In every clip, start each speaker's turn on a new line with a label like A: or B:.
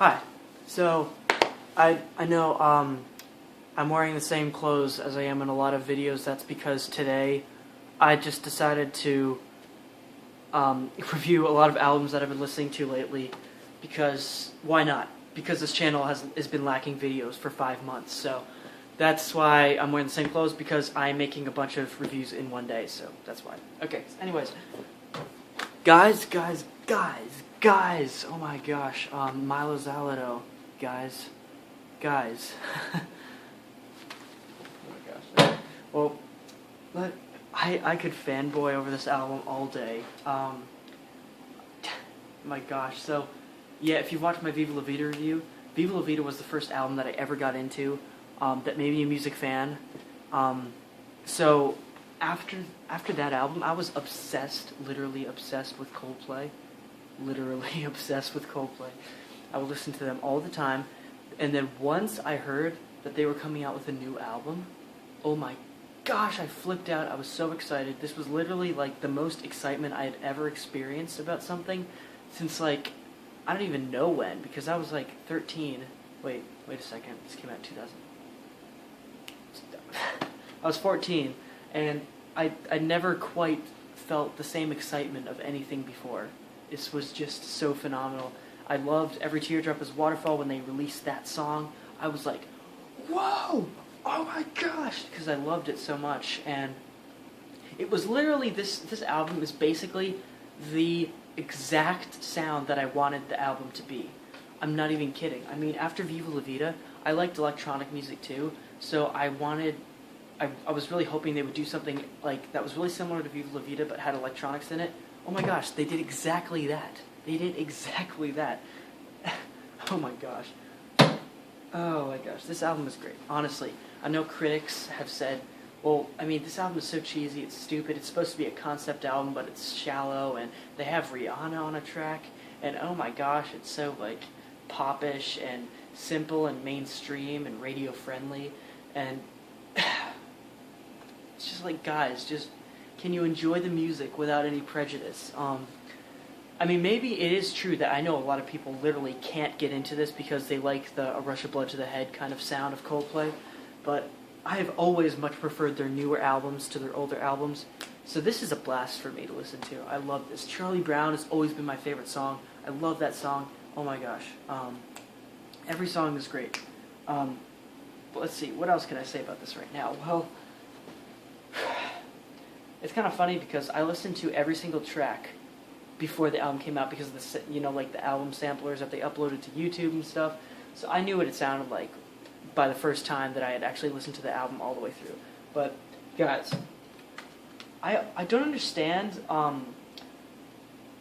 A: Hi. So, I know I'm wearing the same clothes as I am in a lot of videos. That's because today I just decided to review a lot of albums that I've been listening to lately. Because why not? Because this channel has been lacking videos for 5 months. So that's why I'm wearing the same clothes, because I'm making a bunch of reviews in one day. So that's why. Okay. Anyways, guys. Oh my gosh. Mylo Xyloto. Guys. Oh my gosh. Well, I could fanboy over this album all day. My gosh. So, yeah, if you've watched my Viva La Vida review, Viva La Vida was the first album that I ever got into that made me a music fan. So, after that album, I was literally obsessed with Coldplay. Literally obsessed with Coldplay. I would listen to them all the time. And then once I heard that they were coming out with a new album, oh my gosh, I flipped out. I was so excited. This was literally like the most excitement I had ever experienced about something since, like, I don't even know when, because I was like 13. Wait a second. This came out in 2000. I was 14, and I never quite felt the same excitement of anything before. This was just so phenomenal. I loved Every Teardrop Is a Waterfall. When they released that song, I was like, whoa! Oh my gosh! Because I loved it so much. And it was literally, this album is basically the exact sound that I wanted the album to be. I'm not even kidding. I mean, after Viva La Vida, I liked electronic music too, so I was really hoping they would do something like that was really similar to Viva La Vida but had electronics in it. Oh my gosh, they did exactly that. They did exactly that. Oh my gosh. Oh my gosh, this album is great. Honestly, I know critics have said, well, I mean, this album is so cheesy, it's stupid, it's supposed to be a concept album, but it's shallow, and they have Rihanna on a track, and oh my gosh, it's so, like, popish, and simple, and mainstream, and radio-friendly, and it's just like, guys, just, can you enjoy the music without any prejudice? I mean, maybe it is true that I know a lot of people literally can't get into this because they like the A Rush of Blood to the Head kind of sound of Coldplay, but I have always much preferred their newer albums to their older albums, so this is a blast for me to listen to. I love this. Charlie Brown has always been my favorite song. I love that song. Oh my gosh. Every song is great. But let's see, what else can I say about this right now? Well, it's kind of funny because I listened to every single track before the album came out because of the, like the album samplers that they uploaded to YouTube and stuff. So I knew what it sounded like by the first time that I had actually listened to the album all the way through. But guys, I don't understand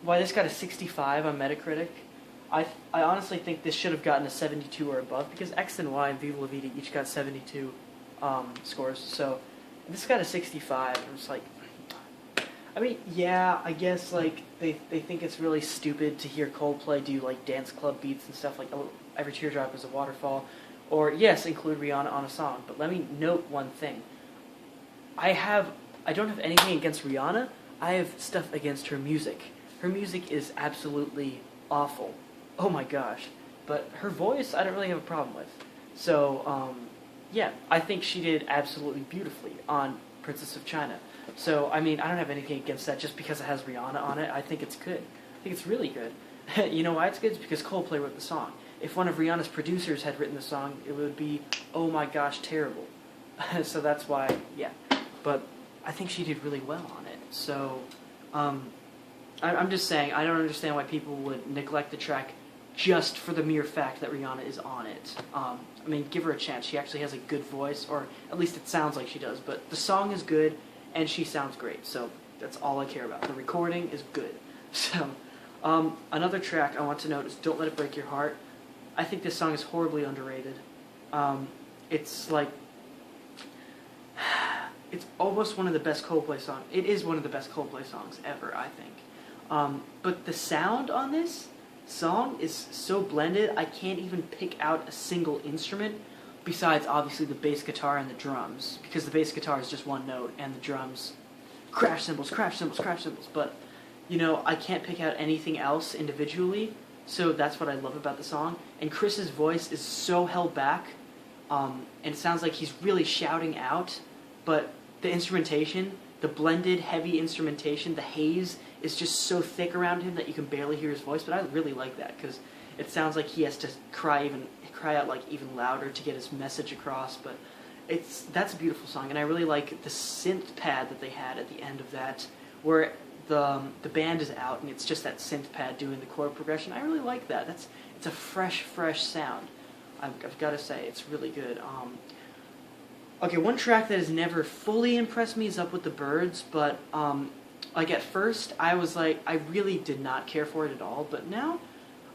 A: why this got a 65 on Metacritic. I honestly think this should have gotten a 72 or above, because X and Y and Viva La Vida each got 72 scores. So this got a 65. It was like, I mean, yeah, I guess, like, they think it's really stupid to hear Coldplay do, like, dance club beats and stuff, like Every Teardrop Is a Waterfall, or, yes, include Rihanna on a song. But let me note one thing. I don't have anything against Rihanna. I have stuff against her music. Her music is absolutely awful. Oh my gosh. But her voice, I don't really have a problem with. So, yeah, I think she did absolutely beautifully on Princess of China. So, I mean, I don't have anything against that just because it has Rihanna on it. I think it's good. I think it's really good. You know why it's good? It's because Coldplay wrote the song. If one of Rihanna's producers had written the song, it would be, oh my gosh, terrible. So that's why, yeah. But I think she did really well on it. So, I'm just saying, I don't understand why people would neglect the track just for the mere fact that Rihanna is on it. I mean, give her a chance. She actually has a good voice, or at least it sounds like she does. But the song is good, and she sounds great. So that's all I care about. The recording is good. So, another track I want to note is Don't Let It Break Your Heart. I think this song is horribly underrated. It's like, it's almost one of the best Coldplay songs. It is one of the best Coldplay songs ever, I think. But the sound on this song is so blended, I can't even pick out a single instrument besides, obviously, the bass guitar and the drums, because the bass guitar is just one note, and the drums, crash cymbals, crash cymbals, crash cymbals. But, I can't pick out anything else individually. So that's what I love about the song. And Chris's voice is so held back, and it sounds like he's really shouting out, but the instrumentation, the blended, heavy instrumentation, the haze is just so thick around him that you can barely hear his voice. But I really like that because it sounds like he has to cry out like even louder to get his message across. But that's a beautiful song, and I really like the synth pad that they had at the end of that, where the band is out and it's just that synth pad doing the chord progression. I really like that. It's a fresh sound. I've got to say, it's really good. Okay, one track that has never fully impressed me is Up With the Birds, but like at first I was like, I really did not care for it at all, but now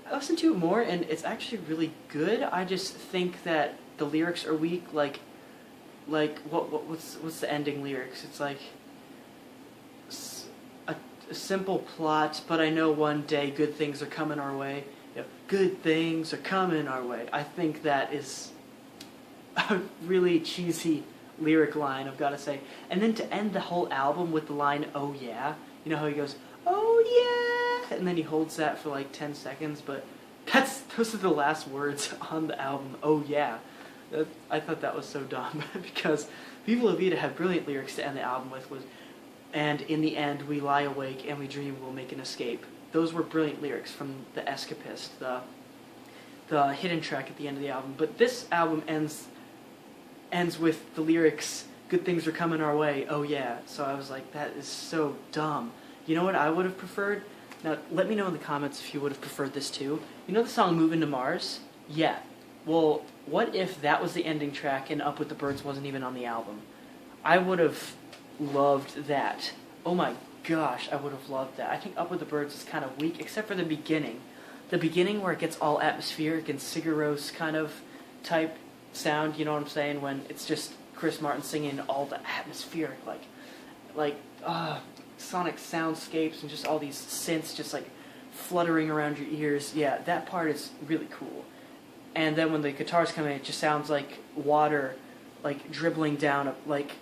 A: I listen to it more and it's actually really good. I just think that the lyrics are weak. Like what's the ending lyrics? It's like a simple plot, but I know one day good things are coming our way. You know, good things are coming our way. I think that is a really cheesy lyric line, I've got to say. And then to end the whole album with the line, "Oh yeah," you know how he goes, "Oh yeah," and then he holds that for like 10 seconds, but those are the last words on the album, "Oh yeah." I thought that was so dumb, because Viva La Vida had brilliant lyrics to end the album with, "And in the end, we lie awake and we dream we'll make an escape." Those were brilliant lyrics from The Escapist, the hidden track at the end of the album. But this album ends with the lyrics, "Good things are coming our way, oh yeah." So I was like, that is so dumb. You know what I would have preferred? Now, let me know in the comments if you would have preferred this too. You know the song "Moving to Mars"? Yeah. Well, what if that was the ending track and Up With the Birds wasn't even on the album? I would have loved that. Oh my gosh, I would have loved that. I think Up With the Birds is kind of weak, except for the beginning. The beginning where it gets all atmospheric and Sigur Rós kind of type sound, you know what I'm saying? When it's just Chris Martin singing all the atmospheric, like sonic soundscapes and just all these synths just like fluttering around your ears. Yeah, that part is really cool. And then when the guitars come in, it just sounds like water, like dribbling down like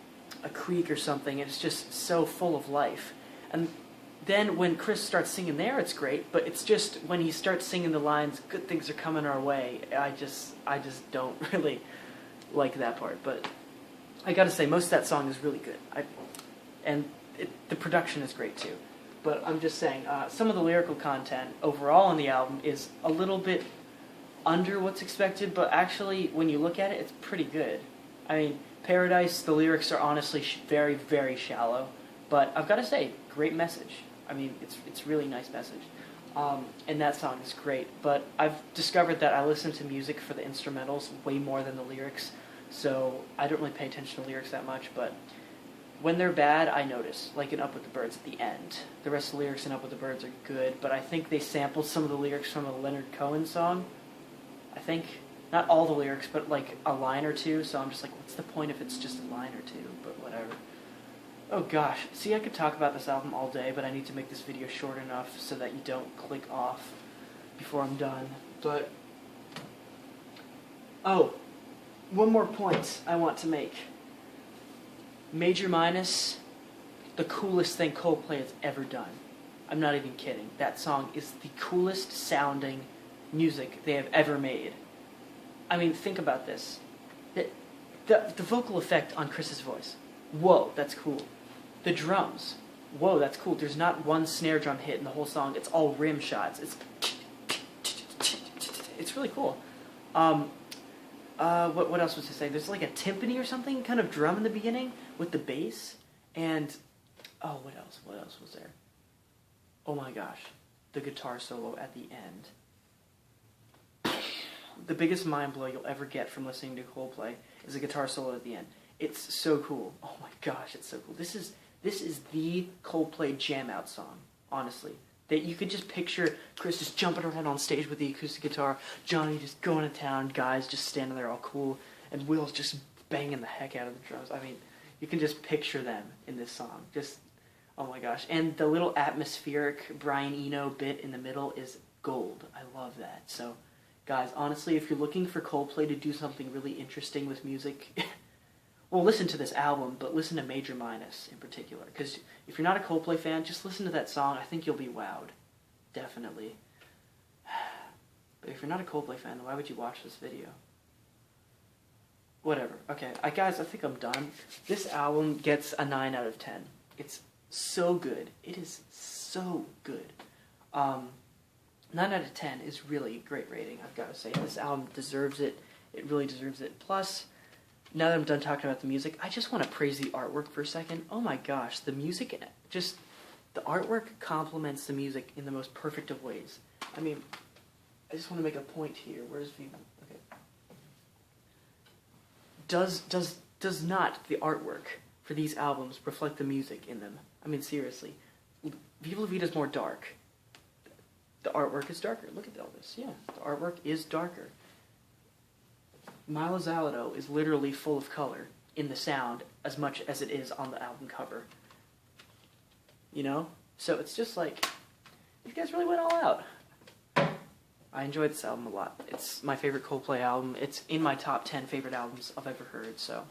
A: a creek or something. It's just so full of life. And then when Chris starts singing there, it's great. But it's just when he starts singing the lines, "Good things are coming our way," I just don't really like that part. But I gotta say, most of that song is really good. The production is great too. But I'm just saying, some of the lyrical content overall on the album is a little bit under what's expected, but actually, when you look at it, it's pretty good. I mean, Paradise, the lyrics are honestly very, very shallow, but I've got to say, great message. I mean, it's really nice message. And that song is great, but I've discovered that I listen to music for the instrumentals way more than the lyrics, so I don't really pay attention to lyrics that much, but when they're bad, I notice, like in Up With the Birds at the end. The rest of the lyrics in Up With the Birds are good, but I think they sampled some of the lyrics from a Leonard Cohen song. I think, not all the lyrics, but like a line or two, so I'm just like, what's the point if it's just a line or two, but whatever. Oh gosh, see, I could talk about this album all day, but I need to make this video short enough so that you don't click off before I'm done, but... Oh, one more point I want to make. Major Minus, the coolest thing Coldplay has ever done. I'm not even kidding. That song is the coolest sounding music they have ever made. I mean, think about this. The vocal effect on Chris's voice. Whoa, that's cool. The drums. Whoa, that's cool. There's not one snare drum hit in the whole song. It's all rim shots. It's really cool. What else was I saying? There's like a timpani or something kind of drum in the beginning with the bass. And, oh, what else? What else was there? Oh my gosh. The guitar solo at the end. The biggest mind blow you'll ever get from listening to Coldplay is a guitar solo at the end. It's so cool. Oh my gosh, it's so cool. This is the Coldplay jam out song, honestly. That you could just picture Chris just jumping around on stage with the acoustic guitar, Johnny just going to town, guys just standing there all cool, and Will's just banging the heck out of the drums. I mean, you can just picture them in this song. Just, oh my gosh. And the little atmospheric Brian Eno bit in the middle is gold. I love that. So, guys, honestly, if you're looking for Coldplay to do something really interesting with music, well, listen to this album, but listen to Major Minus in particular. Because if you're not a Coldplay fan, just listen to that song. I think you'll be wowed. Definitely. But if you're not a Coldplay fan, then why would you watch this video? Whatever. Okay, guys, I think I'm done. This album gets a 9 out of 10. It's so good. It is so good. 9 out of 10 is really a great rating, I've got to say. This album deserves it. It really deserves it. Plus, now that I'm done talking about the music, I just want to praise the artwork for a second. Oh my gosh, the music, just, the artwork complements the music in the most perfect of ways. I mean, I just want to make a point here. Where's the... Okay. Does not the artwork for these albums reflect the music in them? I mean, seriously. Viva La Vida's more dark. The artwork is darker. Look at all this. Yeah, the artwork is darker. Mylo Xyloto is literally full of color in the sound as much as it is on the album cover. You know? So it's just like, you guys really went all out. I enjoyed this album a lot. It's my favorite Coldplay album. It's in my top 10 favorite albums I've ever heard, so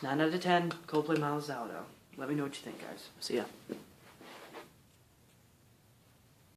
A: 9 out of 10, Coldplay Mylo Xyloto. Let me know what you think, guys. See ya.